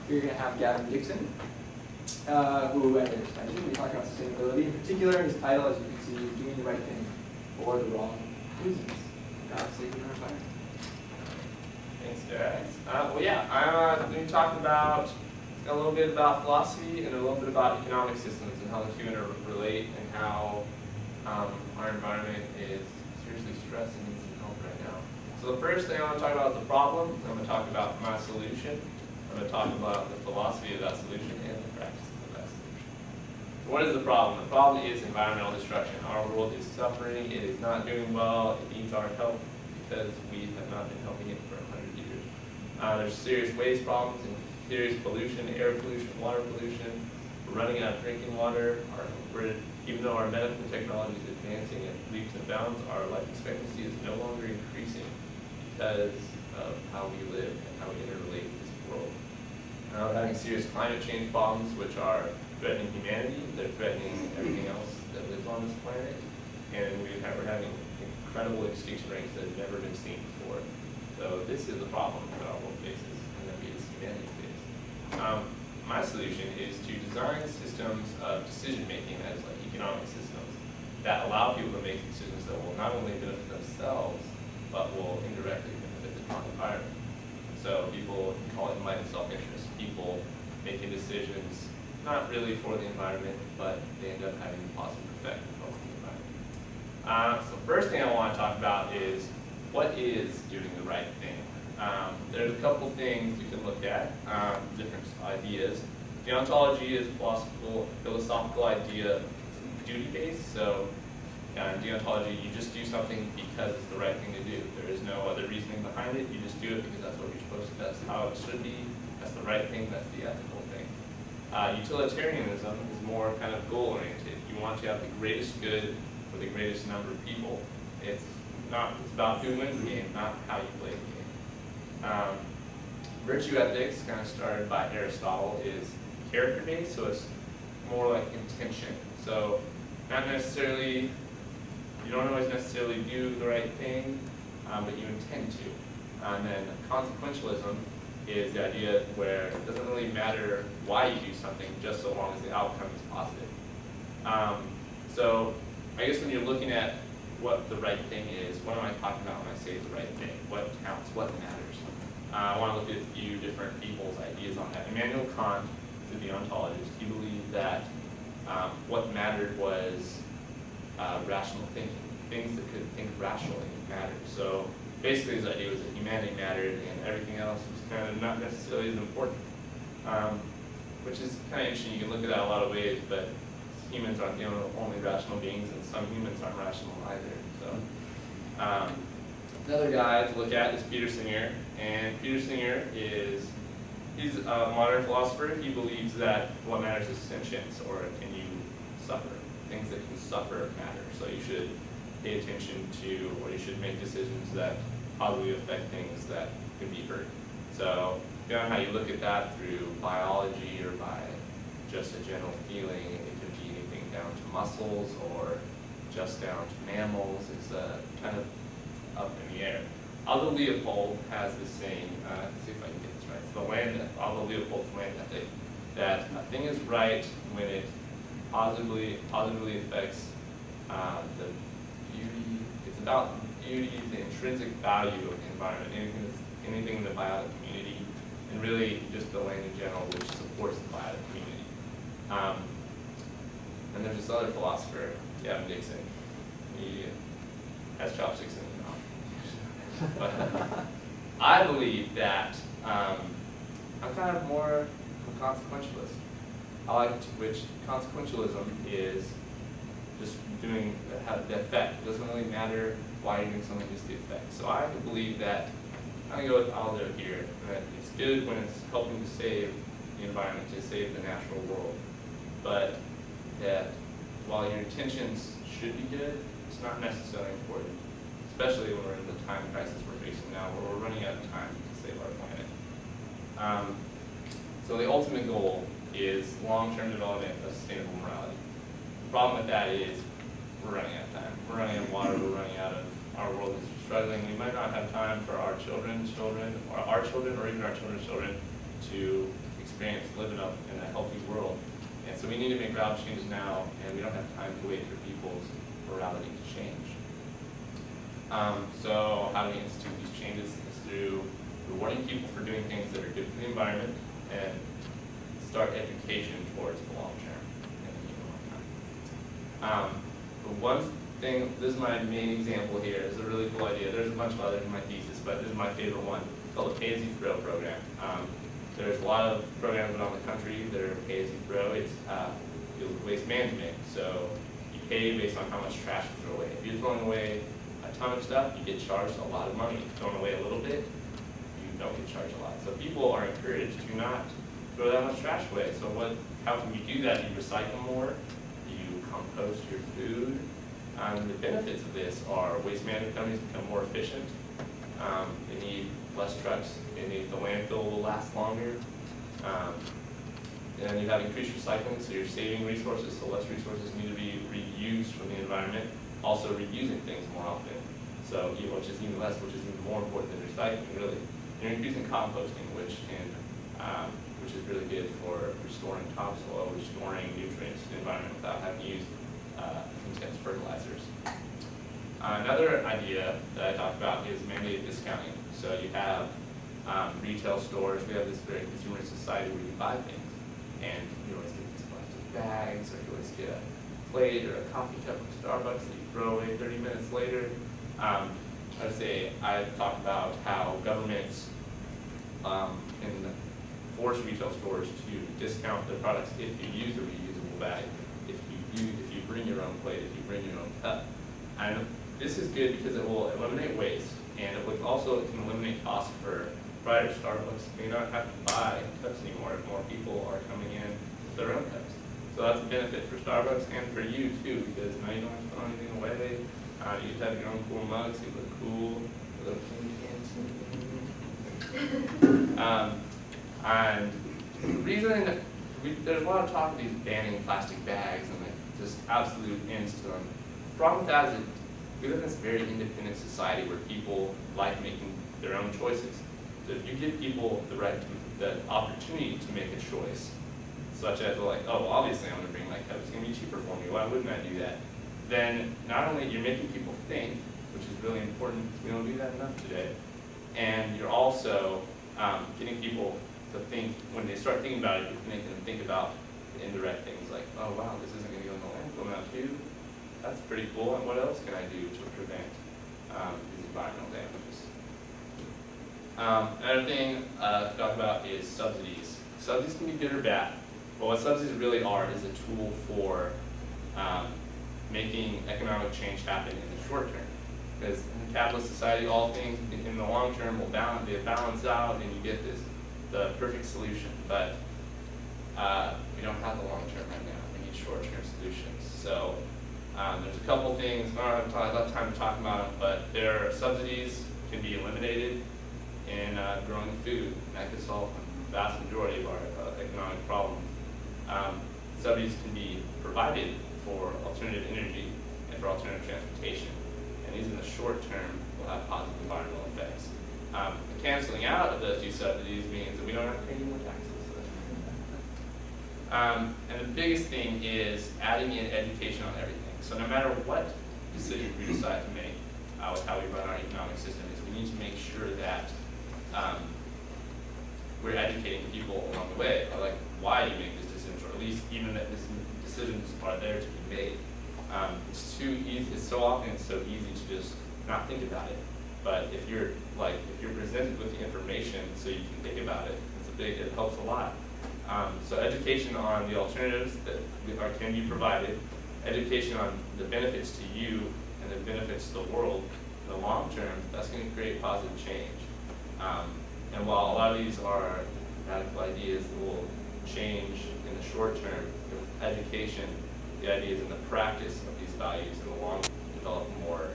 We're going to have Gavin Dixon, who, as I just mentioned, we talk about sustainability. In particular, his title, as you can see, is Doing the Right Thing for the Wrong Reasons. God, sleeping in our fire. Thanks, guys. Well, yeah, I'm going to talk about a little bit about philosophy and a little bit about economic systems and how the two interrelate and how our environment is seriously stressed and needs some help right now. So the first thing I want to talk about is the problem. I'm going to talk about my solution. I'm going to talk about the philosophy of that solution and the practices of that solution. So what is the problem? The problem is environmental destruction. Our world is suffering. It is not doing well. It needs our help because we have not been helping it for 100 years. There's serious waste problems and serious pollution, air pollution, water pollution. We're running out of drinking water. Even though our medical technology is advancing at leaps and bounds, our life expectancy is no longer increasing because of how we live and how we interrelate with this world. We're having serious climate change problems, which are threatening humanity. They're threatening everything else that lives on this planet. And we're having incredible extinction rates that have never been seen before. So this is a problem that our world faces, and that we as humanity face. My solution is to design systems of decision-making as like economic systems that allow people to make decisions that will not only benefit themselves, but will indirectly benefit the environment. So people call it enlightened self-interest. People making decisions not really for the environment, but they end up having a positive effect on the environment. So first thing I want to talk about is what is doing the right thing. There's a couple things you can look at, different ideas. Deontology is a philosophical idea, duty-based. So in deontology, you just do something because it's the right thing to do. There is no other reasoning behind it. You just do it because that's what you're supposed to do. That's how it should be. That's the right thing. That's the ethical thing. Utilitarianism is more kind of goal-oriented. You want to have the greatest good for the greatest number of people. It's about who wins the game, not how you play the game. Virtue ethics, kind of started by Aristotle, is character-based, so it's more like intention. So not necessarily, you don't always necessarily do the right thing, but you intend to. And then consequentialism is the idea where it doesn't really matter why you do something, just so long as the outcome is positive. So I guess when you're looking at what the right thing is, what am I talking about when I say the right thing? What counts? What matters? I want to look at a few different people's ideas on that. Immanuel Kant is a deontologist. He believed that what mattered was rational thinking. Things that could think rationally mattered. So basically his idea was that humanity mattered and everything else was kind of not necessarily as important, which is kind of interesting. You can look at that a lot of ways, but humans aren't the only rational beings, and some humans aren't rational either. So another guy to look at is Peter Singer, and Peter Singer he's a modern philosopher. He believes that what matters is sentience, or can you suffer? Things that can suffer matter. So you should pay attention to, or you should make decisions that positively affect things that could be hurt. So depending on how you look at that through biology or by just a general feeling, it could be anything down to muscles or just down to mammals. It's kind of up in the air. Aldo Leopold has this saying, let's see if I can get this right. It's Aldo Leopold's land ethic, that a thing is right when it positively affects the beauty. It's about beauty, the intrinsic value of the environment, anything in the biotic community, and really just the land in general, which supports the biotic community. And there's this other philosopher, Gavin Dixon. He has chopsticks in his mouth. But I believe that I'm kind of more of a consequentialist. Which consequentialism is just doing the effect. It doesn't really matter why you're doing something, just the effect. So I believe that, I'm going to go with Aldo here, that it's good when it's helping to save the environment, to save the natural world. But that while your intentions should be good, it's not necessarily important, especially when we're in the time crisis we're facing now, where we're running out of time to save our planet. So the ultimate goal is long-term development of sustainable morality. The problem with that is we're running out of time. We're running out of water, we're running out of, our world is struggling. We might not have time for our children, or even our children's children to experience living up in a healthy world. And so we need to make radical changes now, and we don't have time to wait for people's morality to change. So how do we institute these changes? Is through rewarding people for doing things that are good for the environment and start education towards the long term and the long time. The one thing, this is my main example here, is a really cool idea. There's a bunch of others in my thesis, but this is my favorite one, called the pay-as-you-throw program. There's a lot of programs around the country that are pay-as-you-throw. It's waste management, so you pay based on how much trash you throw away. If you're throwing away a ton of stuff, you get charged a lot of money. If you're throwing away a little bit, you don't get charged a lot. So people are encouraged to not throw that much trash away. So how can you do that? You recycle more, you compost your food. The benefits of this are waste management companies become more efficient. They need less trucks. The landfill will last longer. And you have increased recycling, so you're saving resources, so less resources need to be reused from the environment. Also reusing things more often, so which is even less, which is even more important than recycling, really. You're increasing composting, which is really good for restoring topsoil, restoring nutrients to the environment without having to use intense fertilizers. Another idea that I talked about is mandated discounting. So you have retail stores. We have this very consumer society where you buy things, and you always get these plastic bags, or you always get a plate or a coffee cup from Starbucks that you throw away 30 minutes later. I've talked about how governments can force retail stores to discount their products if you use a reusable bag, if you bring your own plate, if you bring your own cup. And this is good because it will eliminate waste, and it can eliminate costs for providers. Starbucks may not have to buy cups anymore if more people are coming in with their own cups. So that's a benefit for Starbucks and for you too, because now you don't have to throw anything away. You just have your own cool mugs, you look cool, a little candy cans. And the reason, there's a lot of talk of these banning plastic bags and just absolute ends to them. The problem with that is that we live in this very independent society where people like making their own choices. So if you give people the opportunity to make a choice, such as like, oh, well, obviously I'm going to bring my cup, it's going to be cheaper for me, why wouldn't I do that? Then not only you're making people think, which is really important, we don't do that enough today, and you're also getting people to think, when they start thinking about it, you're making them think about the indirect things like, oh wow, this isn't going to go in the landfill now too, that's pretty cool, and what else can I do to prevent these environmental damages? Another thing to talk about is subsidies. Subsidies can be good or bad. But what subsidies really are is a tool for making economic change happen in the short term. Because in a capitalist society, all things in the long term will balance out, and you get the perfect solution. But we don't have the long term right now. We need short term solutions. So there's a couple things. I don't have a lot of time to talk about them, but their subsidies can be eliminated in growing food. That could solve the vast majority of our economic problems. Subsidies can be provided for alternative energy and for alternative transportation, and these in the short term will have positive environmental effects. The canceling out of those two subsidies means that we don't have to pay any more taxes. And the biggest thing is adding in education on everything. So no matter what decision we decide to make with how we run our economic system, is we need to make sure that we're educating people along the way, or like why you make this decision, or at least even that these decisions are there to be made. It's too easy. It's so easy to just not think about it. But if you're presented with the information so you can think about it, it helps a lot. So education on the alternatives that can be provided, education on the benefits to you and the benefits to the world in the long term, that's going to create positive change. And while a lot of these are radical ideas that will change in the short term, with education, the ideas and the practice of these values in the long term develop more